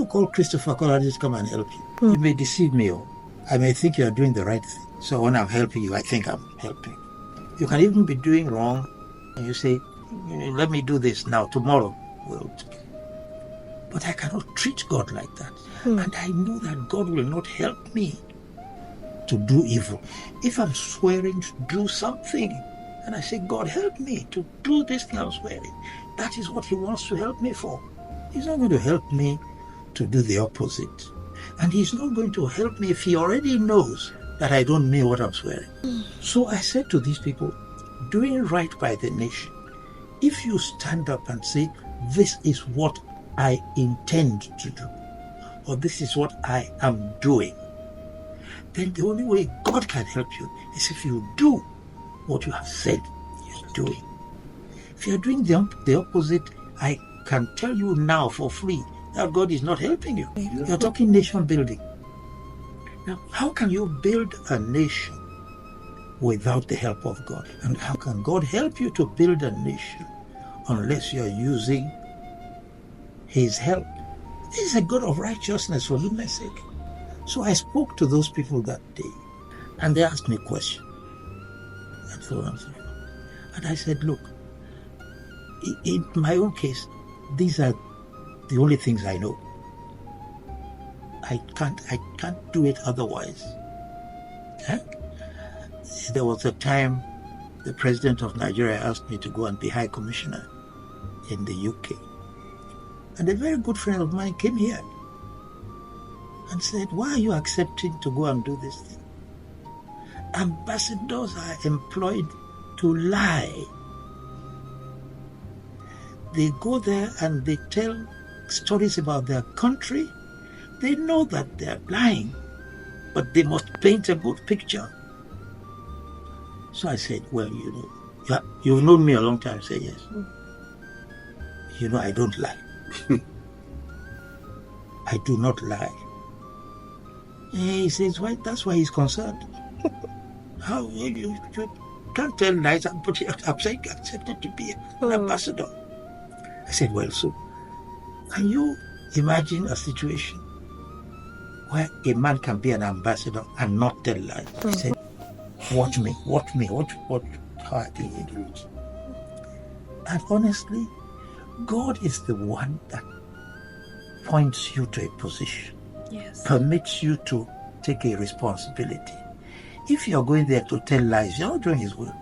you call Christopher Kolade to come and help you, you may deceive me, or I may think you are doing the right thing. So when I'm helping you, I think I'm helping. You can even be doing wrong, and you say, let me do this now, tomorrow we'll. But I cannot treat God like that. And I know that God will not help me to do evil. If I'm swearing to do something, and I say, God, help me to do this thing I'm swearing, that is what He wants to help me for. He's not going to help me to do the opposite. And He's not going to help me if He already knows that I don't mean what I'm swearing. So I said to these people, doing right by the nation, if you stand up and say, this is what I intend to do, or this is what I am doing, then the only way God can help you is if you do what you have said you're doing. If you're doing the opposite, I can tell you now for free that God is not helping you. You're talking nation building. Now, how can you build a nation without the help of God? And how can God help you to build a nation unless you're using His help? This is a God of righteousness, for goodness sake. So I spoke to those people that day, and they asked me a question, and so on and so forth. And I said, look, in my own case, these are the only things I know. I can't do it otherwise. There was a time the president of Nigeria asked me to go and be High Commissioner in the UK. And a very good friend of mine came here and said, why are you accepting to go and do this thing? Ambassadors are employed to lie. They go there and they tell stories about their country. They know that they're lying, but they must paint a good picture. So I said, well, you've known me a long time. I said, yes. I don't lie. I do not lie. And he says, why? That's why he's concerned. How you can't tell lies, but you accepted to be an ambassador. I said, well, so can you imagine a situation where a man can be an ambassador and not tell lies? He said, watch me, how I do it. And honestly, God is the one that points you to a position, permits you to take a responsibility. If you're going there to tell lies, you're not doing His will.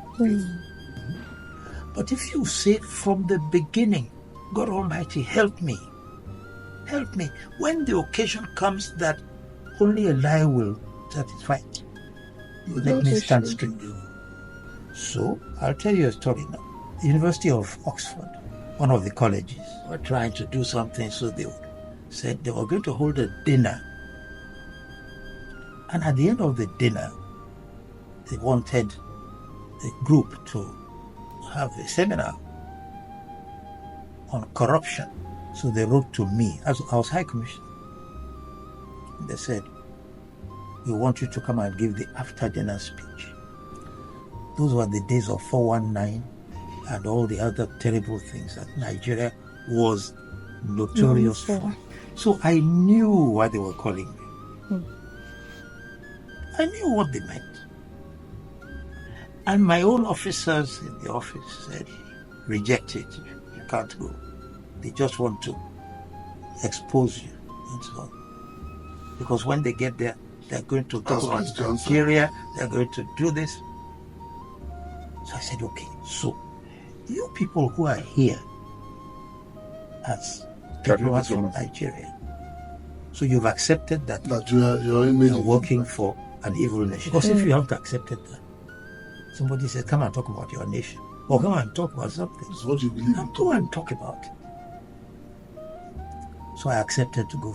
But if you say from the beginning, God Almighty, help me. When the occasion comes that only a lie will satisfy, let me stand straight. So, I'll tell you a story now. The University of Oxford, one of the colleges, were trying to do something, so they said they were going to hold a dinner. And at the end of the dinner, they wanted the group to have a seminar on corruption. So they wrote to me, as I was High Commissioner. They said, we want you to come and give the after-dinner speech. Those were the days of 419 and all the other terrible things that Nigeria was notorious for. So I knew why they were calling me. I knew what they meant. And my own officers in the office said, reject it, you can't go. They just want to expose you and so on. Because when they get there, they're going to talk about Nigeria, they're going to do this. So I said, okay, so you people who are here as diplomats from Nigeria, so you've accepted that you're working for an evil nation. Because if you haven't accepted that, somebody says, come and talk about your nation, or come and talk about something. It's what you believe in. Go and talk about it. So I accepted to go